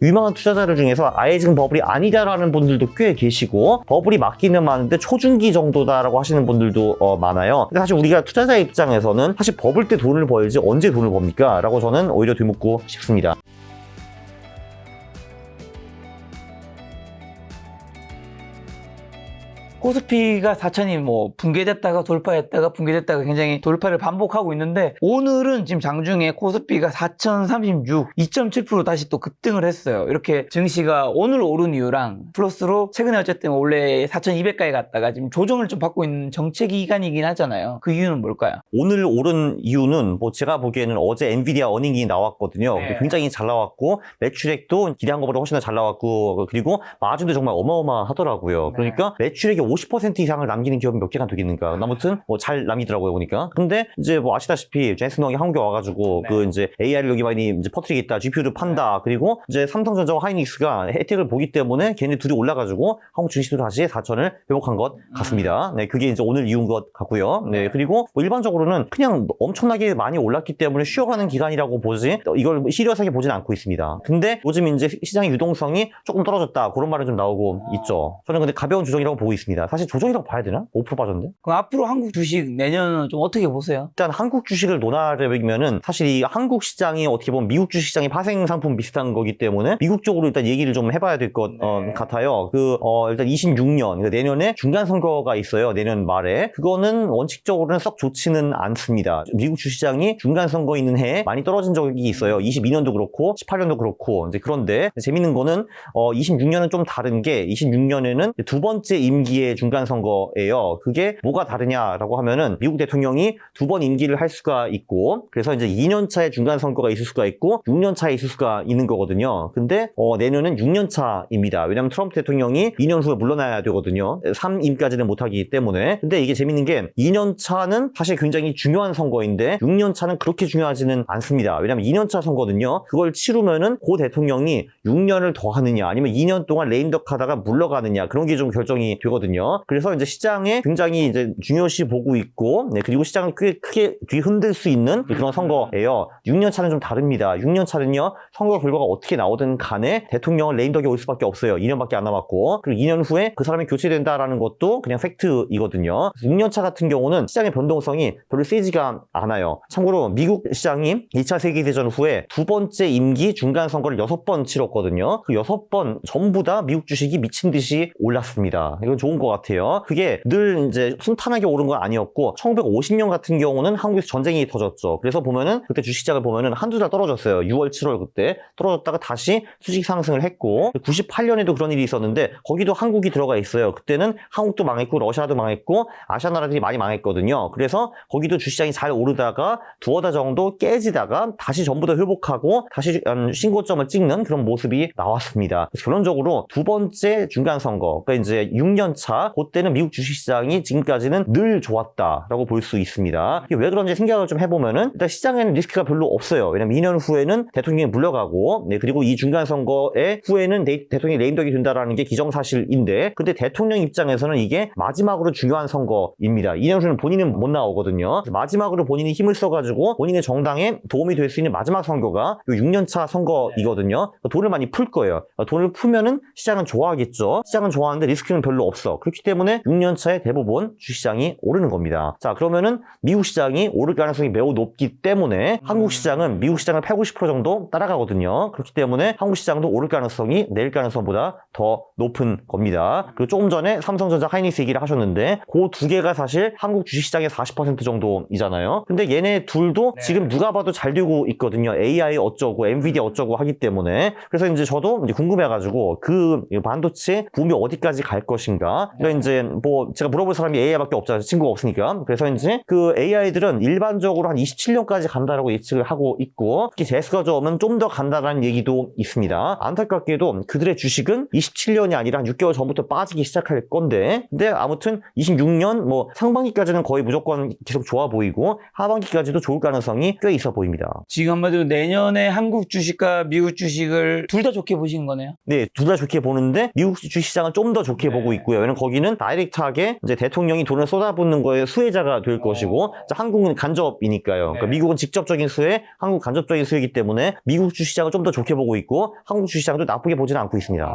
유망한 투자자들 중에서 아예 지금 버블이 아니다라는 분들도 꽤 계시고 버블이 맞기는 많은데 초중기 정도다라고 하시는 분들도 많아요. 근데 사실 우리가 투자자 입장에서는 사실 버블 때 돈을 벌지 언제 돈을 법니까? 라고 저는 오히려 되묻고 싶습니다. 코스피가 4천이 뭐 붕괴됐다가 돌파했다가 붕괴됐다가 굉장히 돌파를 반복하고 있는데 오늘은 지금 장중에 코스피가 4,036, 2.7% 다시 또 급등을 했어요. 이렇게 증시가 오늘 오른 이유랑 플러스로 최근에 어쨌든 원래 4,200까지 갔다가 지금 조정을 좀 받고 있는 정체 기간이긴 하잖아요. 그 이유는 뭘까요? 오늘 오른 이유는 뭐 제가 보기에는 어제 엔비디아 어닝이 나왔거든요. 네. 굉장히 잘 나왔고 매출액도 기대한 것보다 훨씬 더 잘 나왔고 그리고 마진도 정말 어마어마하더라고요. 네. 그러니까 매출액이 50% 이상을 남기는 기업이 몇 개가 되겠는가. 아무튼 뭐 잘 남기더라고요 보니까. 근데 이제 뭐 아시다시피 젠슨 헝이 한국에 와가지고 네. 그 이제 AI를 여기 많이 이제 퍼뜨리겠다, GPU를 판다. 그리고 이제 삼성전자와 하이닉스가 혜택을 보기 때문에 걔네 둘이 올라가지고 한국 증시도 다시 4천을 회복한 것 같습니다. 네, 그게 이제 오늘 이유인 것 같고요. 네, 그리고 뭐 일반적으로는 그냥 엄청나게 많이 올랐기 때문에 쉬어가는 기간이라고 보지 이걸 시리어스하게 보진 않고 있습니다. 근데 요즘 이제 시장의 유동성이 조금 떨어졌다 그런 말은 좀 나오고 있죠. 저는 근데 가벼운 조정이라고 보고 있습니다. 사실 조정이라고 봐야 되나? 5% 빠졌는데? 그럼 앞으로 한국 주식 내년은 좀 어떻게 보세요? 일단 한국 주식을 논하려면은 사실 이 한국 시장이 어떻게 보면 미국 주식 시장이 파생 상품 비슷한 거기 때문에 미국 쪽으로 일단 얘기를 좀 해봐야 될 것 같아요. 일단 26년 그러니까 내년에 중간 선거가 있어요. 내년 말에 그거는 원칙적으로는 썩 좋지는 않습니다. 미국 주시장이 중간 선거 있는 해에 많이 떨어진 적이 있어요. 22년도 그렇고 18년도 그렇고 이제 그런데 재밌는 거는 26년은 좀 다른 게 26년에는 두 번째 임기의 중간 선거예요. 그게 뭐가 다르냐라고 하면은 미국 대통령이 두 번 임기를 할 수가 있고 그래서 이제 2년 차에 중간 선거가 있을 수가 있고 6년 차에 있을 수가 있는 거거든요. 근데 내년은 6년 차입니다. 왜냐하면 트럼프 대통령이 2년 후에 물러나야 되거든요. 3임까지는 못하기 때문에. 근데 이게 재밌는 게 2년 차는 사실 굉장히 중요한 선거인데 6년 차는 그렇게 중요하지는 않습니다. 왜냐하면 2년 차 선거는요. 그걸 치르면은 고 대통령이 6년을 더 하느냐 아니면 2년 동안 레임덕 하다가 물러가느냐 그런 게 좀 결정이 되거든요. 그래서 이제 시장에 굉장히 이제 중요시 보고 있고 그리고 시장을 크게 뒤흔들 수 있는 그런 선거예요. 6년 차는 좀 다릅니다. 6년 차는요. 선거 결과가 어떻게 나오든 간에 대통령은 레임덕이 올 수밖에 없어요. 2년밖에 안 남았고 그리고 2년 후에 그 사람이 교체된다라는 것도 그냥 팩트이거든요. 6년 차 같은 경우는 시장의 변동성이 별로 세지가 않아요. 참고로 미국 시장이 2차 세계대전 후에 두 번째 임기 중간 선거를 6번 치렀거든요. 그 6번 전부 다 미국 주식이 미친 듯이 올랐습니다. 이건 좋은 것 같아요. 그게 늘 이제 순탄하게 오른 건 아니었고 1950년 같은 경우는 한국에서 전쟁이 터졌죠. 그래서 보면은 그때 주식시장을 보면은 한두 달 떨어졌어요. 6월, 7월 그때 떨어졌다가 다시 수직 상승을 했고 98년에도 그런 일이 있었는데 거기도 한국이 들어가 있어요. 그때는 한국도 망했고 러시아도 망했고 아시아 나라들이 많이 망했거든요. 그래서 거기도 주식시장이 잘 오르다가 두어 달 정도 깨지다가 다시 전부 다 회복하고 다시 신고점을 찍는 그런 모습이 나왔습니다. 그래서 결론적으로 두 번째 중간 선거 그러니까 이제 6년 차 그때는 미국 주식시장이 지금까지는 늘 좋았다라고 볼 수 있습니다. 이게 왜 그런지 생각을 좀 해보면은 일단 시장에는 리스크가 별로 없어요. 왜냐면 2년 후에는 대통령이 물러가고 그리고 이 중간 선거의 후에는 대통령이 레임덕이 된다라는 게 기정사실인데 근데 대통령 입장에서는 이게 마지막으로 중요한 선거입니다. 2년 후에는 본인은 못 나오거든요. 마지막으로 본인이 힘을 써가지고 본인의 정당에 도움이 될 수 있는 마지막 선거가 6년차 선거이거든요. 돈을 많이 풀 거예요. 돈을 풀면은 시장은 좋아하겠죠. 시장은 좋아하는데 리스크는 별로 없어. 그렇기 때문에 6년차에 대부분 주시장이 오르는 겁니다. 자, 그러면은 미국 시장이 오를 가능성이 매우 높기 때문에 한국 시장은 미국 시장을 80, 90% 정도 따라가거든요. 그렇기 때문에 한국 시장도 오를 가능성이 내릴 가능성보다 더 높은 겁니다. 그리고 조금 전에 삼성전자 하이닉스 얘기를 하셨는데 그 두 개가 사실 한국 주식시장의 40% 정도이잖아요. 근데 얘네 둘도 지금 누가 봐도 잘 되고 있거든요. AI 어쩌고 엔비디아 어쩌고 하기 때문에. 그래서 이제 저도 이제 궁금해가지고 그 반도체 붐이 어디까지 갈 것인가. 그러니까 이제 뭐 제가 물어볼 사람이 AI밖에 없잖아요. 친구가 없으니까. 그래서 이제 그 AI들은 일반적으로 한 27년까지 간다라고 예측을 하고 있고 특히 제스커저음은 좀 더 간다라는 얘기도 있습니다. 안타깝게도 그들의 주식은 27년이 아니라 한 6개월 전부터 빠지기 시작할 건데 근데 아무튼 26년 뭐 상반기까지는 거의 무조건 계속 좋아 보이고 하반기까지도 좋을 가능성이 꽤 있어 보입니다. 지금 한마디로 내년에 한국 주식과 미국 주식을 둘 다 좋게 보시는 거네요? 네, 둘 다 좋게 보는데 미국 주식시장은 좀 더 좋게 보고 있고요. 왜냐면 거기는 다이렉트하게 이제 대통령이 돈을 쏟아붓는 거에 수혜자가 될 것이고 한국은 간접이니까요. 그러니까 미국은 직접적인 수혜, 한국 간접적인 수혜이기 때문에 미국 주시장을 좀 더 좋게 보고 있고 한국 주시장도 나쁘게 보지는 않고 있습니다.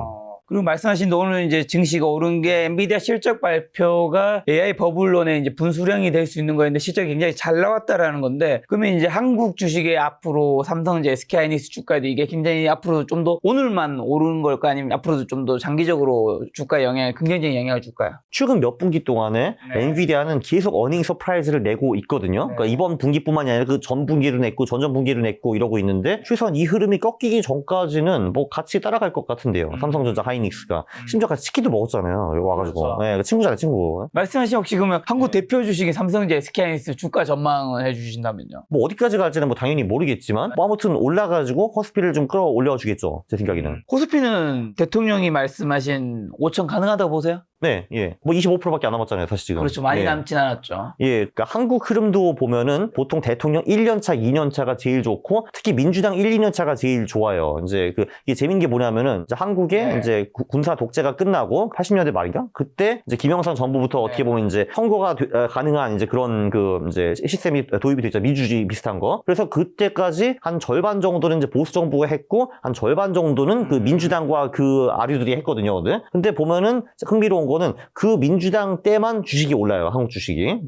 그리고 말씀하신 오늘 이제 증시가 오른 게 엔비디아 실적 발표가 AI 버블론의 이제 분수령이 될 수 있는 거였는데 실적이 굉장히 잘 나왔다라는 건데 그러면 이제 한국 주식의 앞으로 삼성전자, SK하이닉스 주가도 이게 굉장히 앞으로 좀 더 오늘만 오르는 걸까 아니면 앞으로도 좀 더 장기적으로 주가에 긍정적인 영향을 줄까요? 최근 몇 분기 동안에 엔비디아는 계속 어닝 서프라이즈를 내고 있거든요. 그러니까 이번 분기뿐만이 아니라 그 전 분기도 냈고 전전 분기도 냈고 이러고 있는데 최소한 이 흐름이 꺾이기 전까지는 뭐 같이 따라갈 것 같은데요. 삼성전자, 하이닉스가 심지어 같이 치킨도 먹었잖아요. 여기 와가지고 그렇죠. 네, 친구잖아요, 친구. 말씀하신 혹시 그러면 한국 대표 주식인 삼성전자, SK하이닉스 주가 전망을 해주신다면요? 뭐 어디까지 갈지는 뭐 당연히 모르겠지만 뭐 아무튼 올라가지고 코스피를 좀 끌어올려주겠죠. 제 생각에는. 코스피는 대통령이 말씀하신 5천 가능하다고 보세요? 네, 예. 뭐 25%밖에 안 남았잖아요, 사실 지금. 그렇죠. 많이 예. 남진 않았죠. 예, 그러니까 한국 흐름도 보면은 보통 대통령 1년차, 2년차가 제일 좋고 특히 민주당 1, 2년차가 제일 좋아요. 이제 이게 재밌는 게 뭐냐면은 이제 한국의 이제 군사 독재가 끝나고 80년대 말인가? 그때 이제 김영삼 정부부터 어떻게 보면 이제 선거가 가능한 이제 그런 이제 시스템이 도입이 됐죠. 민주주의 비슷한 거. 그래서 그때까지 한 절반 정도는 이제 보수 정부가 했고 한 절반 정도는 그 민주당과 그 아류들이 했거든요. 근데 보면은 흥미로운 거는 그 민주당 때만 주식이 올라요. 한국 주식이.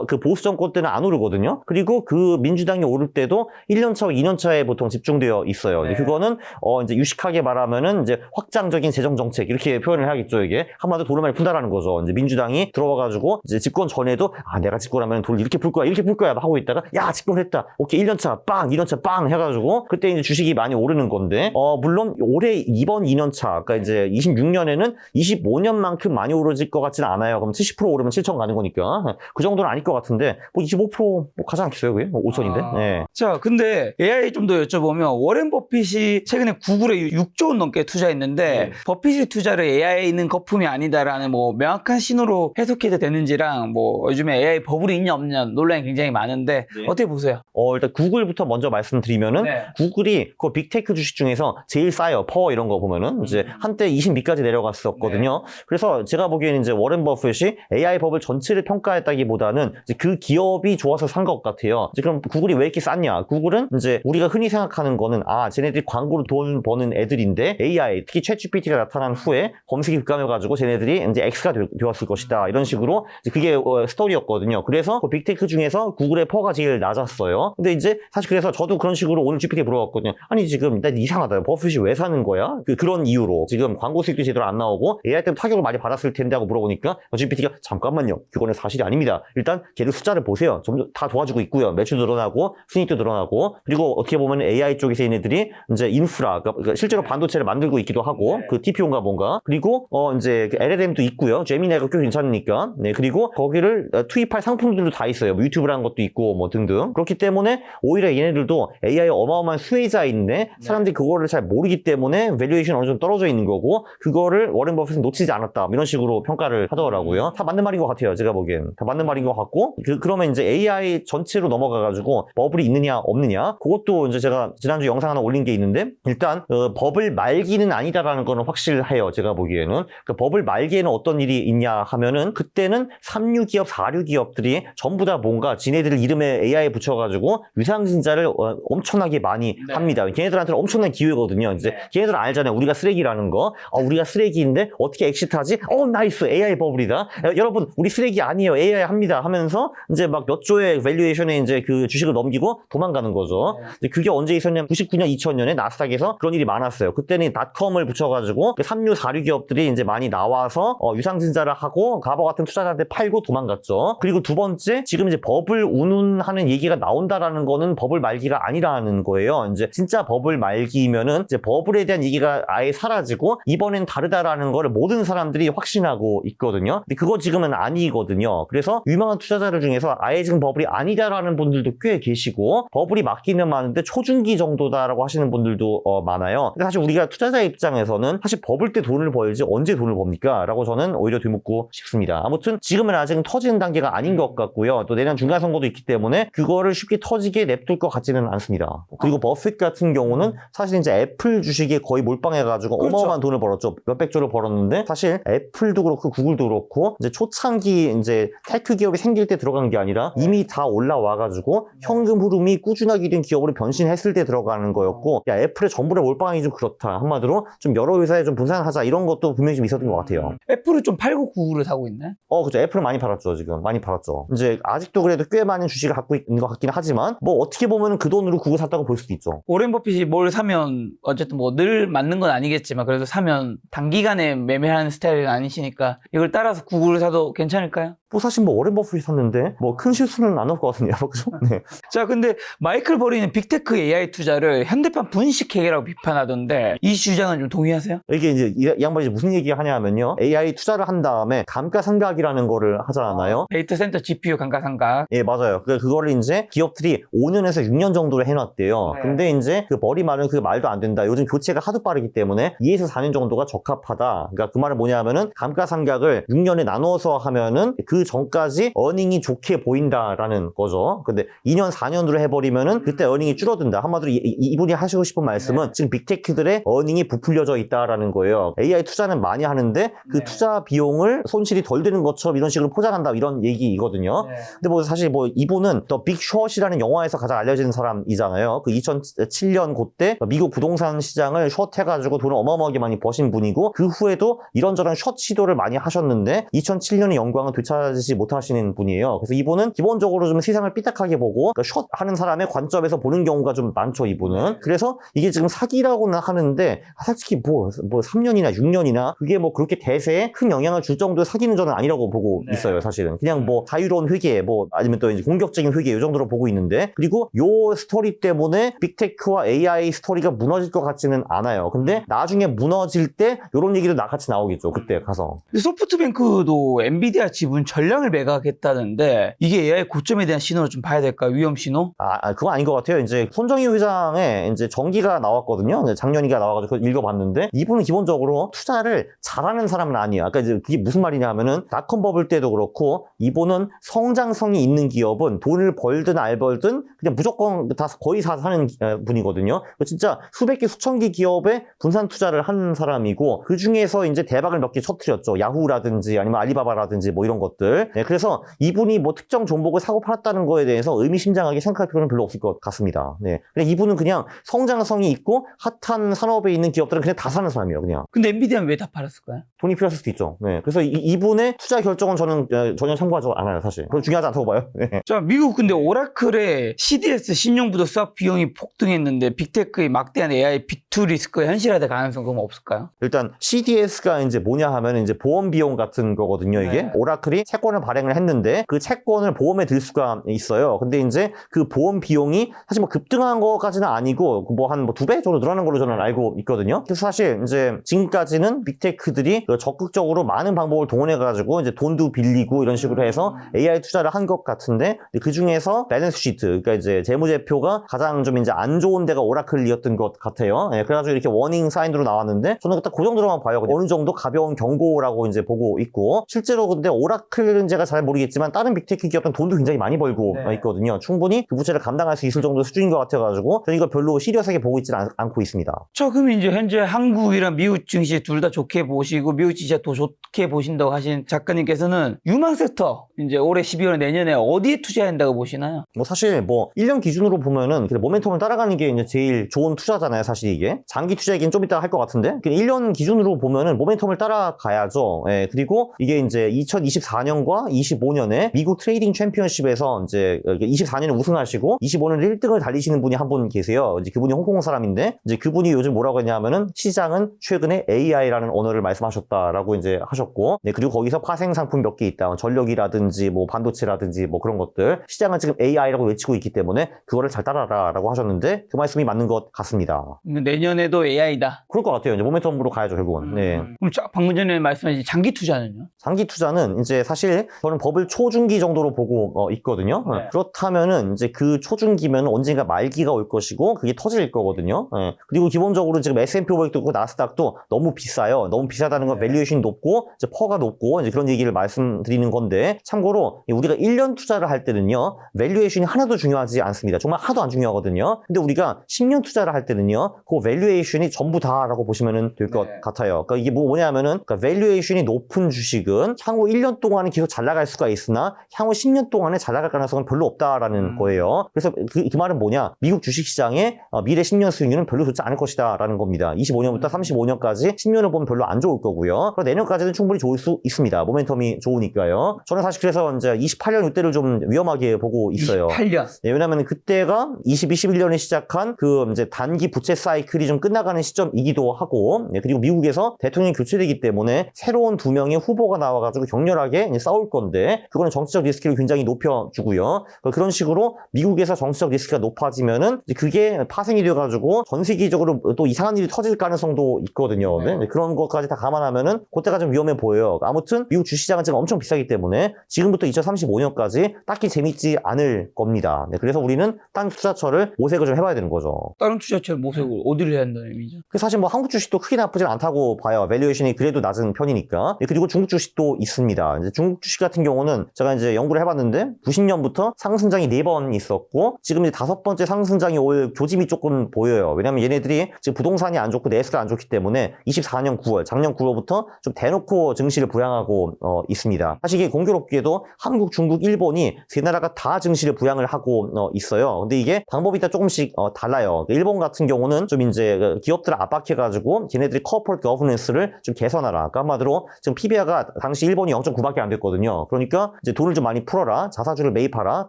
그 보수 정권 때는 안 오르거든요. 그리고 그 민주당이 오를 때도 1년차, 2년차에 보통 집중되어 있어요. 그거는 이제 유식하게 말하면은 이제 확장적인 재정 정책 이렇게 표현을 해야겠죠. 이게 한마디로 돈을 많이 푼다라는 거죠. 이제 민주당이 들어와가지고 이제 집권 전에도 내가 집권하면 돈을 이렇게 풀 거야, 이렇게 풀 거야 하고 있다가 집권했다. 오케이 1년차 빵, 2년차 빵 해가지고 그때 이제 주식이 많이 오르는 건데 물론 올해 이번 2년차, 그러니까 이제 26년에는 25년만큼 많이 오르질 것 같지는 않아요. 그럼 70% 오르면 7천 가는 거니까 그 정도는 아닐 것 같은데 뭐 25% 가지 않겠어요, 그게? 5천인데. 네. 자, 근데 AI 좀 더 여쭤보면 워렌 버핏이 최근에 구글에 6조 원 넘게 투자했는데 버핏이 투자를 AI는 거품이 아니다라는 뭐 명확한 신호로 해석해도 되는지랑 뭐 요즘에 AI 버블이 있냐 없냐 논란이 굉장히 많은데 어떻게 보세요? 일단 구글부터 먼저 말씀드리면은 구글이 그 빅테크 주식 중에서 제일 싸요. 퍼 이런 거 보면은 이제 한때 20미까지 내려갔었거든요. 그래서 제가 보기에는 이제 워렌 버핏이 AI 버블 전체를 평가했다기보다는 이제 그 기업이 좋아서 산 것 같아요. 이제 그럼 구글이 왜 이렇게 쌌냐? 구글은 이제 우리가 흔히 생각하는 거는 쟤네들이 광고로 돈 버는 애들인데 AI, 특히 챗GPT가 나타난 후에 검색이 급감해가지고 쟤네들이 이제 X가 되었을 것이다. 이런 식으로 이제 그게 스토리였거든요. 그래서 그 빅테크 중에서 구글의 퍼가 제일 낮았어요. 근데 이제 사실 그래서 저도 그런 식으로 오늘 GPT에 물어봤거든요. 아니 지금 난 이상하다. 버핏이 왜 사는 거야? 그런 이유로 지금 광고 수익도 제대로 안 나오고 AI 때문에 타격을 많이 받았을 텐데 하고 물어보니까 GPT가 잠깐만요. 그거는 사실이 아닙니다. 일단 걔들 숫자를 보세요. 점점 다 도와주고 있고요. 매출도 늘어나고 수익도 늘어나고 그리고 어떻게 보면 AI 쪽에서 얘네들이 이제 인프라, 그러니까 실제로 반도체를 만들고 있기도 하고 그 TPO인가 뭔가 그리고 이제 그 LLM도 있고요. 제미나이가 꽤 괜찮으니까 그리고 거기를 투입할 상품들도 다 있어요. 뭐 유튜브라는 것도 있고 뭐 등등. 그렇기 때문에 오히려 얘네들도 AI 어마어마한 수혜자인데 사람들이 그거를 잘 모르기 때문에 밸류에이션 어느 정도 떨어져 있는 거고 그거를 워렌 버핏은 놓치지 않았다. 이런 식으로 평가를 하더라고요. 다 맞는 말인 것 같아요. 제가 보기엔 다 맞는 말인 것 같고 그러면 이제 AI 전체로 넘어가가지고 버블이 있느냐 없느냐 그것도 이제 제가 지난주 영상 하나 올린 게 있는데 일단 버블 말기는 아니다라는 거는 확실해요. 제가 보기에는 버블 말기에는 어떤 일이 있냐 하면은 그때는 3류 기업, 4류 기업들이 전부 다 뭔가 지네들 이름에 AI 붙여가지고 유상증자를 엄청나게 많이 합니다. 걔네들한테는 엄청난 기회거든요. 이제 걔네들은 알잖아요. 우리가 쓰레기라는 거. 우리가 쓰레기인데 어떻게 엑시트하지? 나이스 AI 버블이다. 여러분 우리 쓰레기 아니에요. AI 합니다. 하면서 이제 막 몇 조의 밸류에이션에 이제 그 주식을 넘기고 도망가는 거죠. 그게 언제 있었냐면 99년, 2000년에 나스닥에서 그런 일이 많았어요. 그때는 닷컴을 붙여가지고 3류, 4류 기업들이 이제 많이 나와서 유상증자를 하고 가버 같은 투자자한테 팔고 도망갔죠. 그리고 두 번째, 지금 이제 버블 운운하는 얘기가 나온다라는 거는 버블 말기가 아니라는 거예요. 이제 진짜 버블 말기면은 이제 버블에 대한 얘기가 아예 사라지고 이번엔 다르다라는 거를 모든 사람들이 확신하고 있거든요. 근데 그거 지금은 아니거든요. 그래서 유명한 투자자들 중에서 아예 지금 버블이 아니다라는 분들도 꽤 계시고 버블이 맞기는 많은데 초중기 정도다라고 하시는 분들도 많아요. 근데 사실 우리가 투자자 입장에서는 사실 버블 때 돈을 벌지 언제 돈을 법니까? 라고 저는 오히려 되묻고 싶습니다. 아무튼 지금은 아직 터지는 단계가 아닌 것 같고요. 또 내년 중간 선거도 있기 때문에 그거를 쉽게 터지게 냅둘 것 같지는 않습니다. 그리고 버핏 같은 경우는 사실 이제 애플 주식에 거의 몰빵해가지고 어마어마한 돈을 벌었죠. 몇백 조를 벌었는데 사실 애플 애플도 그렇고 구글도 그렇고 이제 초창기 이제 테크 기업이 생길 때 들어간 게 아니라 이미 다 올라와가지고 현금 흐름이 꾸준하게 된 기업으로 변신했을 때 들어가는 거였고, 야, 애플의 전부의 몰빵이 좀 그렇다. 한마디로 좀 여러 회사에 좀 분산하자 이런 것도 분명히 좀 있었던 것 같아요. 애플을 좀 팔고 구글을 사고 있네. 그죠. 애플을 많이 팔았죠, 지금. 많이 팔았죠. 이제 아직도 그래도 꽤 많은 주식을 갖고 있는 것 같긴 하지만 뭐 어떻게 보면 그 돈으로 구글 샀다고 볼 수도 있죠. 오렌 버핏이 뭘 사면 어쨌든 뭐 늘 맞는 건 아니겠지만 그래도 사면 단기간에 매매하는 스타일은 아니시니까 이걸 따라서 구글을 사도 괜찮을까요? 뭐 사실 뭐 워렌 버핏이 샀는데 뭐 큰 실수는 안 할 것 같은데요. 그죠? 네. 자, 근데 마이클 버리는 빅테크 AI 투자를 현대판 분식회계라고 비판하던데 이 주장은 좀 동의하세요? 이게 이제 이 양반이 무슨 얘기 하냐면요. AI 투자를 한 다음에 감가상각이라는 거를 하잖아요. 데이터 센터 GPU 감가상각. 예, 맞아요. 그거를 이제 기업들이 5년에서 6년 정도로 해놨대요. 네. 근데 이제 그 머리 말은 그게 말도 안 된다. 요즘 교체가 하도 빠르기 때문에 2에서 4년 정도가 적합하다. 그러니까 그 말은 뭐냐면은 감가상각을 6년에 나눠서 하면은 그 전까지 어닝이 좋게 보인다라는 거죠. 근데 2년, 4년으로 해버리면은 그때 어닝이 줄어든다. 한마디로 이분이 하시고 싶은 말씀은 네. 지금 빅테크들의 어닝이 부풀려져 있다라는 거예요. AI 투자는 많이 하는데 그 네. 투자 비용을 손실이 덜 드는 것처럼 이런 식으로 포장한다. 이런 얘기이거든요. 근데 뭐 사실 뭐 이분은 더 빅숏이라는 영화에서 가장 알려진 사람이잖아요. 그 2007년 그때 미국 부동산 시장을 숏해가지고 돈을 어마어마하게 많이 버신 분이고 그 후에도 이런저런 숏 시도를 많이 하셨는데 2007년의 영광은 되찾지 못하시는 분이에요. 그래서 이분은 기본적으로 좀 세상을 삐딱하게 보고 그러니까 숏 하는 사람의 관점에서 보는 경우가 좀 많죠, 이분은. 그래서 이게 지금 사기라고는 하는데 솔직히 뭐 3년이나 6년이나 그게 뭐 그렇게 대세에 큰 영향을 줄 정도의 사기는 저는 아니라고 보고 있어요, 사실은. 그냥 뭐 자유로운 회계 뭐 아니면 또 이제 공격적인 회계 이 정도로 보고 있는데, 그리고 요 스토리 때문에 빅테크와 AI 스토리가 무너질 것 같지는 않아요. 근데 나중에 무너질 때 이런 얘기도 같이 나오겠죠, 그때 가서. 근데 소프트뱅크도 엔비디아 지분 전량을 매각했다는데 이게 AI 고점에 대한 신호를 좀 봐야 될까요? 위험 신호? 그건 아닌 것 같아요. 이제 손정희 회장의 이제 정기가 나왔거든요. 이제 작년이가 나와가지고 읽어봤는데 이분은 기본적으로 투자를 잘하는 사람은 아니에요. 아까 이제 그게 무슨 말이냐면은 닷컴 버블 때도 그렇고 이분은 성장성이 있는 기업은 돈을 벌든 안 벌든 그냥 무조건 다 거의 다 사는 분이거든요. 진짜 수백 개 수천 개 기업에 분산 투자를 한 사람이고 그 중에서 이제 대박을 몇 개 터뜨렸죠. 야후라든지 아니면 알리바바라든지 뭐 이런 것들. 네, 그래서 이분이 뭐 특정 종목을 사고 팔았다는 거에 대해서 의미심장하게 생각할 필요는 별로 없을 것 같습니다. 네, 그냥 이분은 그냥 성장성이 있고 핫한 산업에 있는 기업들은 그냥 다 사는 사람이에요, 그냥. 근데 엔비디아는 왜 다 팔았을까요? 돈이 필요할 수도 있죠. 네, 그래서 이분의 투자 결정은 저는 전혀 참고하지 않아요, 사실. 별로 중요하지 않다고 봐요. 네. 자, 미국 근데 오라클의 CDS 신용부도 수학 비용이 폭등했는데 빅테크의 막대한 AI B2 리스크가 현실화될 가능성 그럼 없을까요? 일단 CDS가 이제 뭐냐 하면 이제 보험 비용 같은 거거든요, 이게. 네. 오라클이 채권을 발행을 했는데 그 채권을 보험에 들 수가 있어요. 근데 이제 그 보험 비용이 사실 뭐 급등한 거까지는 아니고 뭐 한 뭐 2배 정도 늘어난 걸로 저는 알고 있거든요. 그래서 사실 이제 지금까지는 빅테크들이 적극적으로 많은 방법을 동원해가지고 이제 돈도 빌리고 이런 식으로 해서 AI 투자를 한 것 같은데 그 중에서 밸런스 시트, 그러니까 이제 재무제표가 가장 좀 이제 안 좋은 데가 오라클이었던 것 같아요. 네, 그래가지고 이렇게 워닝 사인으로 나왔는데 저는 딱 그 정도로만 봐요. 어느 정도 가벼운 경고라고 이제 보고 있고, 실제로 근데 오라클은 제가 잘 모르겠지만 다른 빅테크 기업은 돈도 굉장히 많이 벌고 네. 있거든요. 충분히 그 부채를 감당할 수 있을 정도 수준인 것 같아가지고 저는 이걸 별로 시리어스하게 보고 있지는 않고 있습니다. 자, 그럼 이제 현재 한국이랑 미국 증시 둘 다 좋게 보시고 미국 증시가 더 좋게 보신다고 하신 작가님께서는 유망 섹터 이제 올해 12월 내년에 어디에 투자해야 한다고 보시나요? 뭐 사실 뭐 1년 기준으로 보면은 모멘텀을 따라가는 게 이제 제일 좋은 투자잖아요, 사실 이게. 장기 투자 얘기는 좀 이따 할 것 같은데 1년 기준으로 보면은 모멘텀을 따라가야죠. 예, 그리고 이게 이제 2024년과 25년에 미국 트레이딩 챔피언십에서 이제 24년에 우승하시고 25년에 1등을 달리시는 분이 한 분 계세요. 이제 그분이 홍콩 사람인데 이제 그분이 요즘 뭐라고 했냐면은 시장은 최근에 AI라는 언어를 말씀하셨다라고 이제 하셨고, 네, 그리고 거기서 파생 상품 몇 개 있다. 전력이라든지 뭐 반도체라든지 뭐 그런 것들. 시장은 지금 AI라고 외치고 있기 때문에 그거를 잘 따라라라고 하셨는데 그 말씀이 맞는 것 같습니다. 내년에도 AI다. 그럴 것 같아요. 이제 모멘텀으로 가야죠, 결국은. 네. 그럼 방금 전에 말씀하신 장기 투자는요? 장기 투자는 이제 사실 사실 저는 버블 초중기 정도로 보고 있거든요. 네. 그렇다면은 이제 그 초중기면 언젠가 말기가 올 것이고 그게 터질 거거든요. 그리고 기본적으로 지금 S&P 500도 있고 나스닥도 너무 비싸요. 너무 비싸다는 건 밸류에이션이 높고 이제 퍼가 높고 이제 그런 얘기를 말씀드리는 건데, 참고로 우리가 1년 투자를 할 때는요 밸류에이션이 하나도 중요하지 않습니다. 정말 하나도 안 중요하거든요. 근데 우리가 10년 투자를 할 때는요 그 밸류에이션이 전부 다라고 보시면 될 것 같아요. 그러니까 이게 뭐냐면은 그러니까 밸류에이션이 높은 주식은 향후 1년 동안은 계속 잘 나갈 수가 있으나 향후 10년 동안에 잘 나갈 가능성은 별로 없다라는 거예요. 그래서 그 말은 뭐냐, 미국 주식시장의 미래 10년 수익률은 별로 좋지 않을 것이다 라는 겁니다. 25년부터 35년까지 10년을 보면 별로 안 좋을 거고요. 그리고 내년까지는 충분히 좋을 수 있습니다. 모멘텀이 좋으니까요. 저는 사실 그래서 이제 28년 이때를 좀 위험하게 보고 있어요. 28년. 네, 왜냐하면 그때가 21년에 시작한 그 이제 단기 부채 사이클이 좀 끝나가는 시점이기도 하고, 네, 그리고 미국에서 대통령이 교체되기 때문에 새로운 두 명의 후보가 나와가지고 격렬하게 이제 싸울 건데, 그거는 정치적 리스크를 굉장히 높여주고요. 그런 식으로 미국에서 정치적 리스크가 높아지면은 이제 그게 파생이 돼가지고 전 세계적으로 또 이상한 일이 터질 가능성도 있거든요. 네, 그런 것까지 다 감안하면은 그때가 좀 위험해 보여요. 아무튼 미국 주시장은 지금 엄청 비싸기 때문에 지금부터 2035년까지 딱히 재밌지 않을 겁니다. 네, 그래서 우리는 딴 투자처를 모색을 좀 해봐야 되는 거죠. 다른 투자처를 모색을 어디를 해야 한다는 의미죠? 사실 뭐 한국 주식도 크게 나쁘진 않다고 봐요. 밸류에이션이 그래도 낮은 편이니까. 그리고 중국 주식도 있습니다. 이제 중국 주식 같은 경우는 제가 이제 연구를 해봤는데 90년부터 상승장이 4번 있었고 지금 이제 5번째 상승장이 올 조짐이 조금 보여요. 왜냐면 얘네들이 지금 부동산이 안 좋고 내수가 안 좋기 때문에 24년 9월, 작년 9월부터 좀 대놓고 증시를 부양하고 있습니다. 사실 이게 공교롭게도 한국, 중국, 일본이 세 나라가 다 증시를 부양을 하고 있어요. 근데 이게 방법이 다 조금씩 달라요. 일본 같은 경우는 좀 이제 기업들을 압박해가지고 걔네들이 corporate governance를 좀 개선하라. 그러니까 한마디로 지금 PBR가 당시 일본이 0.9밖에 안 됐거든요. 그러니까 이제 돈을 좀 많이 풀어라, 자사주를 매입하라,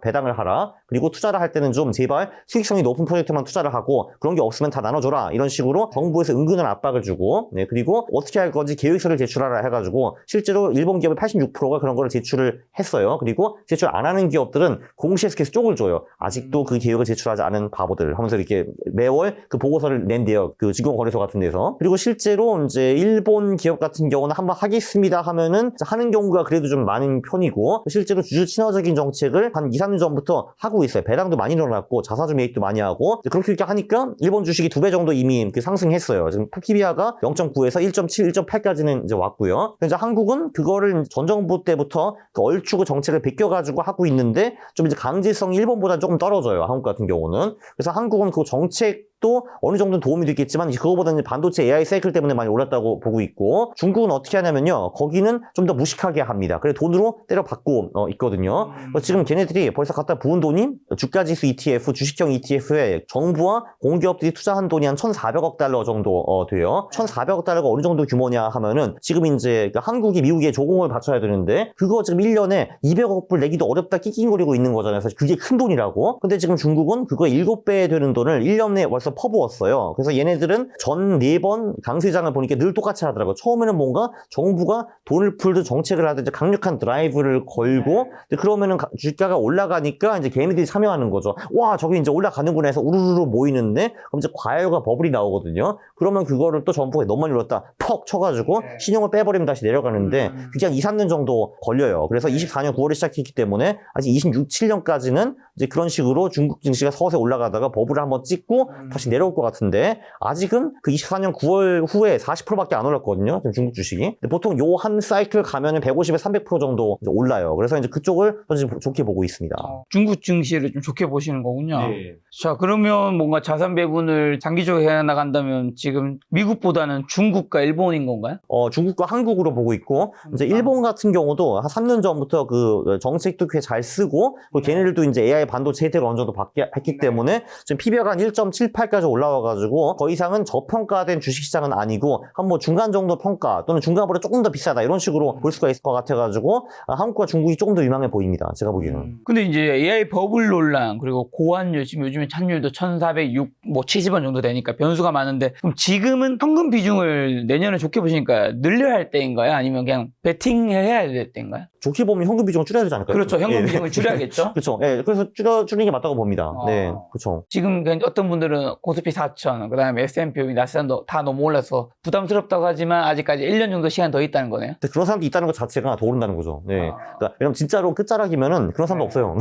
배당을 하라, 그리고 투자를 할 때는 좀 제발 수익성이 높은 프로젝트만 투자를 하고 그런 게 없으면 다 나눠줘라, 이런 식으로 정부에서 은근한 압박을 주고, 네, 그리고 어떻게 할 건지 계획서를 제출하라 해가지고 실제로 일본 기업의 86%가 그런 거를 제출을 했어요. 그리고 제출 안 하는 기업들은 공시에서 계속 쪽을 줘요. 아직도 그 계획을 제출하지 않은 바보들 하면서 이렇게 매월 그 보고서를 낸대요. 그 증권거래소 같은 데서. 그리고 실제로 이제 일본 기업 같은 경우는 한번 하겠습니다 하면은 하는 경우가 그래도 좀 많은 편이고, 실제로 주주 친화적인 정책을 한 2, 3년 전부터 하고 있어요. 배당도 많이 늘어났고 자사주 매입도 많이 하고, 그렇게 하니까 일본 주식이 2배 정도 이미 상승했어요. 지금 PBR가 0.9에서 1.7, 1.8까지는 이제 왔고요. 이제 한국은 그거를 전 정부 때부터 그 얼추고 정책을 베껴가지고 하고 있는데 좀 이제 강제성이 일본보다 조금 떨어져요. 한국 같은 경우는. 그래서 한국은 그 정책도 어느 정도는 도움이 되겠지만 그거보다는 반도체 AI 사이클 때문에 많이 올랐다고 보고 있고, 중국은 어떻게 하냐면요, 거기는 좀 더 무식하게 합니다. 그래 돈으로 때려받고 있거든요. 지금 걔네들이 벌써 갖다 부은 돈이 주가지수 ETF, 주식형 ETF에 정부와 공기업들이 투자한 돈이 한 1,400억 달러 정도 돼요. 1,400억 달러가 어느 정도 규모냐 하면은 지금 이제 한국이 미국에 조공을 바쳐야 되는데 그거 지금 1년에 200억 불 내기도 어렵다 낑낑거리고 있는 거잖아요. 사실 그게 큰 돈이라고. 근데 지금 중국은 그거 7배 되는 돈을 1년에 벌써 퍼부었어요. 그래서 얘네들은 전 4번 강세장을 보니까 늘 똑같이 하더라고요. 처음에는 뭔가 정부가 돈을 풀든 정책을 하든 강력한 드라이브를 걸고, 그러면은 주가가 올라가니까 이제 개미들이 참여하는 거죠. 와, 저기 이제 올라가는구나 해서 우르르르 모이는데 그럼 이제 과열과 버블이 나오거든요. 그러면 그거를 또 정부가 너무 많이 올랐다 퍽 쳐가지고 신용을 빼버리면 다시 내려가는데 그게 한 2, 3년 정도 걸려요. 그래서 24년 9월에 시작했기 때문에 아직 26, 7년까지는 이제 그런 식으로 중국 증시가 서서히 올라가다가 버블을 한번 찍고 다시 내려올 것 같은데, 아직은 그 24년 9월 후에 40%밖에 안 올랐거든요. 지금 중국 주식이. 근데 보통 요 한 사이클 가면은 150에 300% 정도 이제 올라요. 그래서 이제 그쪽을 좀 좋게 보고 있습니다. 중국 증시를 좀 좋게 보시는 거군요. 네. 자, 그러면 뭔가 자산 배분을 장기적으로 해 나간다면 지금 미국보다는 중국과 일본인 건가요? 중국과 한국으로 보고 있고, 이제 일본 같은 경우도 한 3년 전부터 그 정책도 꽤 잘 쓰고, 걔네들도 이제 AI 반도체 혜택을 어느 정도 했기 때문에 지금 PBR가 한 1.78까지 올라와가지고 더 이상은 저평가된 주식시장은 아니고 한 뭐 중간 정도 평가 또는 중간보다 조금 더 비싸다 이런 식으로 볼 수가 있을 것 같아가지고 한국과 중국이 조금 더 유망해 보입니다. 제가 보기에는. 근데 이제 AI 버블 논란 그리고 고환율, 지금 요즘에 찬율도 1,406, 뭐 70원 정도 되니까 변수가 많은데, 그럼 지금은 현금 비중을 내년에 좋게 보시니까 늘려야 할 때인가요? 아니면 그냥 베팅해야 될 때인가요? 좋게 보면 현금 비중을 줄여야 되지 않을까요? 그렇죠. 현금 예. 비중을 줄여야겠죠. 그렇죠. 예, 그래서 줄이는 게 맞다고 봅니다. 네, 그렇죠. 지금 어떤 분들은 코스피 4천, 그 다음에 S&P, 나스닥도 다 너무 올라서 부담스럽다고 하지만 아직까지 1년 정도 시간 더 있다는 거네요. 근데 그런 사람도 있다는 것 자체가 더 오른다는 거죠. 네. 아. 그러니까 왜냐면 진짜로 끝자락이면은 그런 사람도 네. 없어요.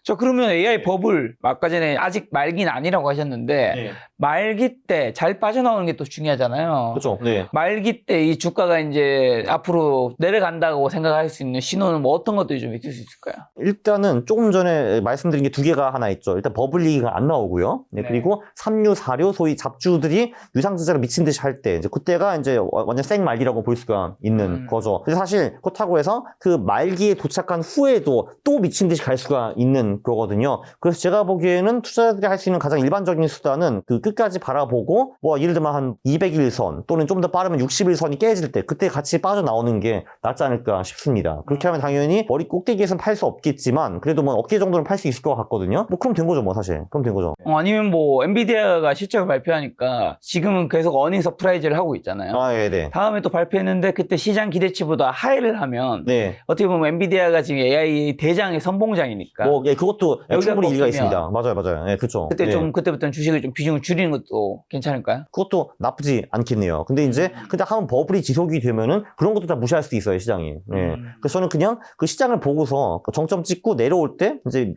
저 그러면 AI 버블 아까 전에 아직 말기는 아니라고 하셨는데 말기 때 잘 빠져나오는 게 또 중요하잖아요. 그렇죠. 네. 말기 때 이 주가가 이제 앞으로 내려간다고 생각할 수 있는 신호는 뭐 어떤 것들이 좀 있을 수 있을까요? 일단은 조금 전에 말씀드린 게 두 개가 하나 있죠. 일단 버블 얘기가 안 나오고요. 네, 네. 그리고 3류, 4류 소위 잡주들이 유상증자를 미친 듯이 할 때 이제 그때가 이제 완전 생말기라고 볼 수가 있는 거죠. 근데 사실 그렇다고 해서 그 말기에 도착한 후에도 또 미친 듯이 갈 수가 있는 거거든요. 그래서 제가 보기에는 투자자들이 할 수 있는 가장 일반적인 수단은 그 끝까지 바라보고 뭐 예를 들면 한 200일선 또는 좀 더 빠르면 60일선이 깨질 때 그때 같이 빠져나오는 게 낫지 않을까 싶습니다. 그렇게 하면 당연히 머리 꼭대기에서는 팔 수 없겠지만 그래도 뭐 어깨 정도는 팔 수 있을 것 같거든요. 뭐 그럼 된 거죠, 뭐 사실. 그럼 된 거죠. 아니면 뭐 엔비디아가 실적을 발표하니까 지금은 계속 어닝 서프라이즈를 하고 있잖아요. 아, 예, 네. 다음에 또 발표했는데 그때 시장 기대치보다 하회를 하면 네. 어떻게 보면 엔비디아가 지금 AI 대장의 선봉장이니까 뭐, 예, 그것도 여기가 충분히 일리가 꺾이면 있습니다. 맞아요, 맞아요. 예, 그쵸. 그때 예. 좀 그때부터는 주식을 좀 비중을 줄이는 것도 괜찮을까요? 그것도 나쁘지 않겠네요. 근데 이제, 근데 한번 버블이 지속이 되면은 그런 것도 다 무시할 수도 있어요, 시장이. 예. 그래서 저는 그냥 그 시장을 보고서 정점 찍고 내려올 때 이제,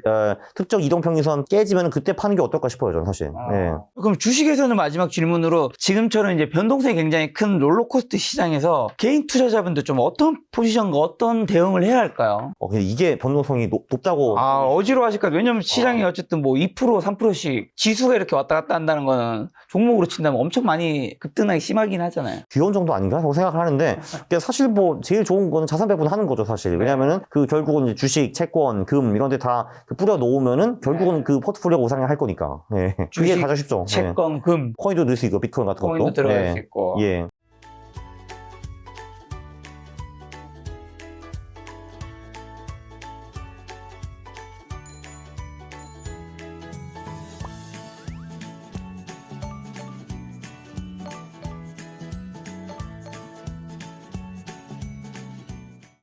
특정 이동평균선 깨지면은 그때 파는 게 어떨까 싶어요, 저는 사실. 예. 그럼 주식에서는 마지막 질문으로 지금처럼 이제 변동성이 굉장히 큰 롤러코스터 시장에서 개인 투자자분들 좀 어떤 포지션과 어떤 대응을 해야 할까요? 근데 이게 변동성이 높다고. 어지러워하실 것 같아요. 왜냐면 시장이 어쨌든 뭐 2%, 3%씩 지수가 이렇게 왔다 갔다 한다는 거는 종목으로 친다면 엄청 많이 급등하기 심하긴 하잖아요. 귀여운 정도 아닌가? 라고 생각을 하는데, 그러니까 사실 뭐, 제일 좋은 거는 자산 배분 하는 거죠, 사실. 왜냐면은, 그 결국은 이제 주식, 채권, 금, 이런 데 다 뿌려 놓으면은, 결국은 그 포트폴리오가 우상향할 거니까. 예. 그게 주식, 가장 쉽죠. 예. 채권, 금, 코인도 넣을 수 있고, 비트코인 같은 것도. 코인도 들어갈 예. 수 있고. 예.